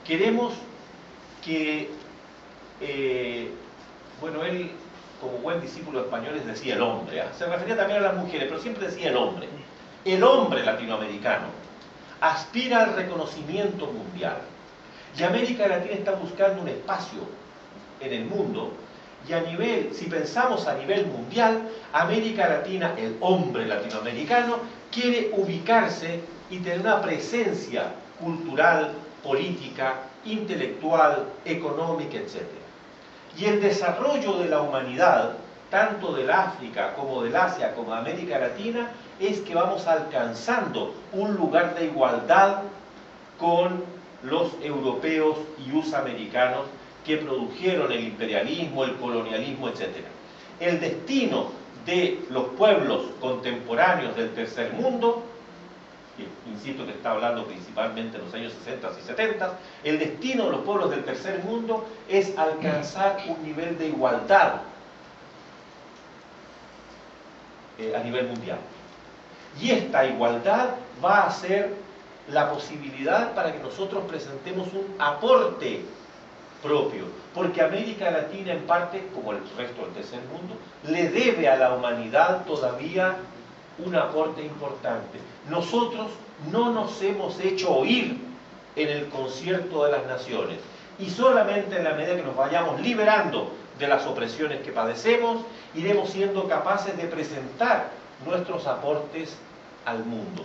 Queremos que, bueno, él, como buen discípulo de españoles, decía el hombre, ¿eh? Se refería también a las mujeres, pero siempre decía el hombre. El hombre latinoamericano aspira al reconocimiento mundial. Y América Latina está buscando un espacio en el mundo. Y a nivel, si pensamos a nivel mundial, América Latina, el hombre latinoamericano, quiere ubicarse y tener una presencia cultural, política, intelectual, económica, etc. Y el desarrollo de la humanidad, tanto del África como del Asia, como de América Latina, es que vamos alcanzando un lugar de igualdad con los europeos y US-americanos que produjeron el imperialismo, el colonialismo, etc. El destino de los pueblos contemporáneos del tercer mundo, que insisto que está hablando principalmente en los años 60 y 70, el destino de los pueblos del tercer mundo es alcanzar un nivel de igualdad a nivel mundial. Y esta igualdad va a ser la posibilidad para que nosotros presentemos un aporte propio, porque América Latina en parte, como el resto del tercer mundo, le debe a la humanidad todavía un aporte importante. Nosotros no nos hemos hecho oír en el concierto de las naciones. Y solamente en la medida que nos vayamos liberando de las opresiones que padecemos, iremos siendo capaces de presentar nuestros aportes al mundo.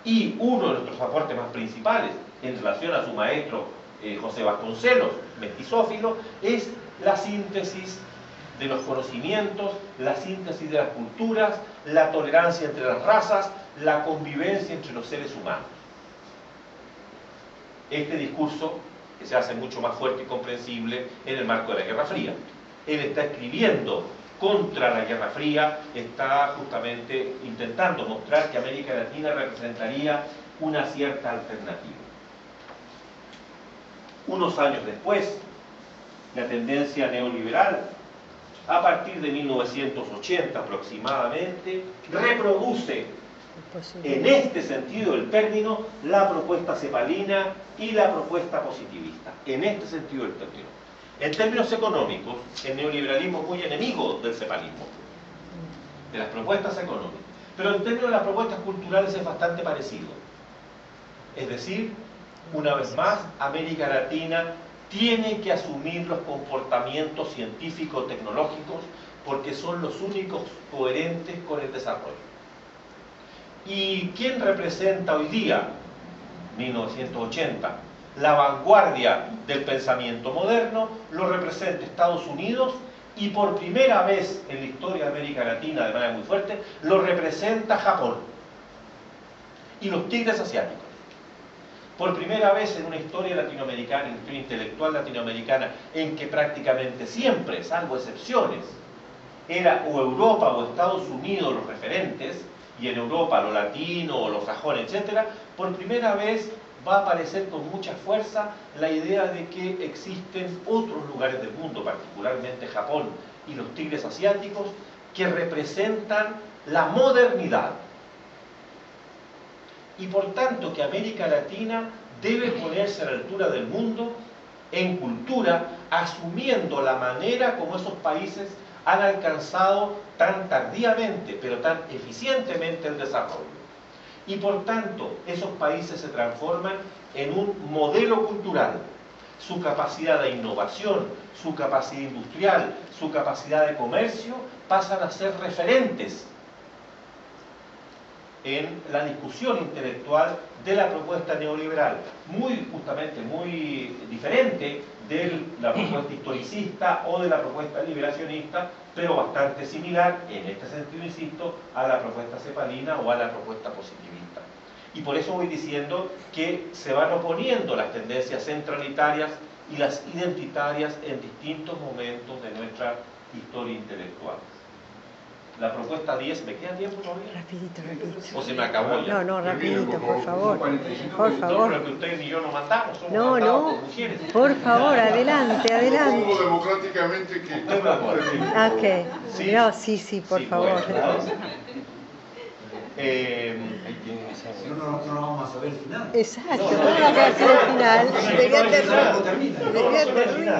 Y uno de nuestros aportes más principales, en relación a su maestro José Vasconcelos, mestizófilo, es la síntesis de los conocimientos, la síntesis de las culturas, la tolerancia entre las razas, la convivencia entre los seres humanos. Este discurso, que se hace mucho más fuerte y comprensible en el marco de la Guerra Fría. Él está escribiendo contra la Guerra Fría, está justamente intentando mostrar que América Latina representaría una cierta alternativa. Unos años después, la tendencia neoliberal, a partir de 1980 aproximadamente, reproduce en este sentido el término la propuesta cepalina y la propuesta positivista. En este sentido el término. En términos económicos, el neoliberalismo es muy enemigo del cepalismo, de las propuestas económicas. Pero en términos de las propuestas culturales es bastante parecido. Es decir, una vez más, América Latina tiene que asumir los comportamientos científico-tecnológicos porque son los únicos coherentes con el desarrollo. ¿Y quién representa hoy día, 1980, la vanguardia del pensamiento moderno? Lo representa Estados Unidos y por primera vez en la historia de América Latina, de manera muy fuerte, lo representa Japón y los tigres asiáticos. Por primera vez en una historia latinoamericana, en una historia intelectual latinoamericana, en que prácticamente siempre, salvo excepciones, era o Europa o Estados Unidos los referentes, y en Europa lo latino o los sajones, etc., por primera vez va a aparecer con mucha fuerza la idea de que existen otros lugares del mundo, particularmente Japón y los tigres asiáticos, que representan la modernidad. Y por tanto que América Latina debe ponerse a la altura del mundo en cultura, asumiendo la manera como esos países han alcanzado tan tardíamente, pero tan eficientemente el desarrollo. Y por tanto, esos países se transforman en un modelo cultural. Su capacidad de innovación, su capacidad industrial, su capacidad de comercio, pasan a ser referentes en la discusión intelectual de la propuesta neoliberal, justamente muy diferente de la propuesta historicista o de la propuesta liberacionista, pero bastante similar, en este sentido, insisto, a la propuesta cepalina o a la propuesta positivista. Y por eso voy diciendo que se van oponiendo las tendencias centralitarias y las identitarias en distintos momentos de nuestra historia intelectual. La propuesta 10, ¿me queda tiempo todavía? Rapidito, rapidito. ¿O se me acabó ya? No, rapidito, por favor. Por No, favor. pero que ustedes ni yo nos matamos, somos No, matados no. por mujeres. Por favor, adelante, adelante. Propongo democráticamente que... Usted me acuerda. Ah, ok. Sí. No, sí, por Sí, favor. bueno, entonces, Si no, no vamos a saber el final. Exacto, No, ¿cómo va a ser el final? Sería no, terrible. Sería no, terrible.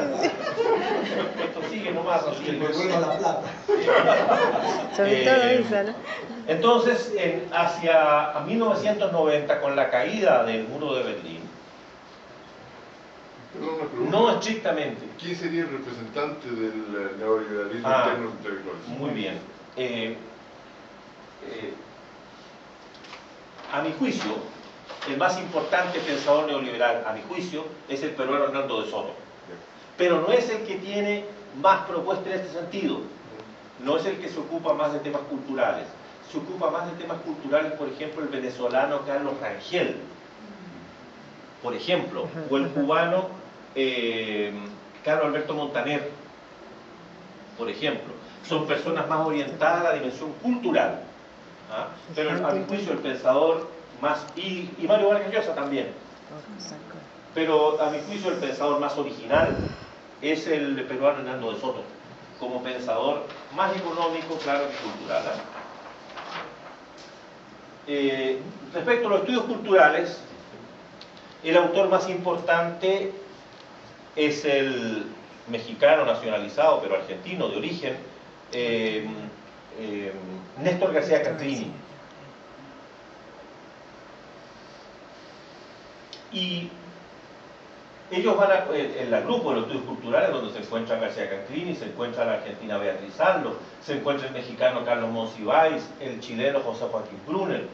esto sigue nomás así. Que me vuelva la plata. Sobre todo esa, ¿no? Entonces, hacia 1990, con la caída del muro de Berlín, Perdón, una pregunta. no estrictamente, ¿Quién sería el representante del neoliberalismo Ah, en términos intelectuales? muy bien. A mi juicio, el más importante pensador neoliberal, a mi juicio, es el peruano Hernando de Soto. Pero no es el que tiene más propuestas en este sentido. No es el que se ocupa más de temas culturales. Se ocupa más de temas culturales, por ejemplo, el venezolano Carlos Rangel, por ejemplo, o el cubano Carlos Alberto Montaner, por ejemplo. Son personas más orientadas a la dimensión cultural. ¿Ah? Pero a mi juicio el pensador más, y Mario Vargas Llosa también, pero a mi juicio el pensador más original es el peruano Hernando de Soto, como pensador más económico, claro, que cultural. Respecto a los estudios culturales, el autor más importante es el mexicano nacionalizado, pero argentino de origen, Néstor García Cattrini. Y Ellos van a, en el grupo de los estudios culturales, donde se encuentra García Canclini, se encuentra la argentina Beatriz Arlo, se encuentra el mexicano Carlos Monsiváis, el chileno José Joaquín Brunner,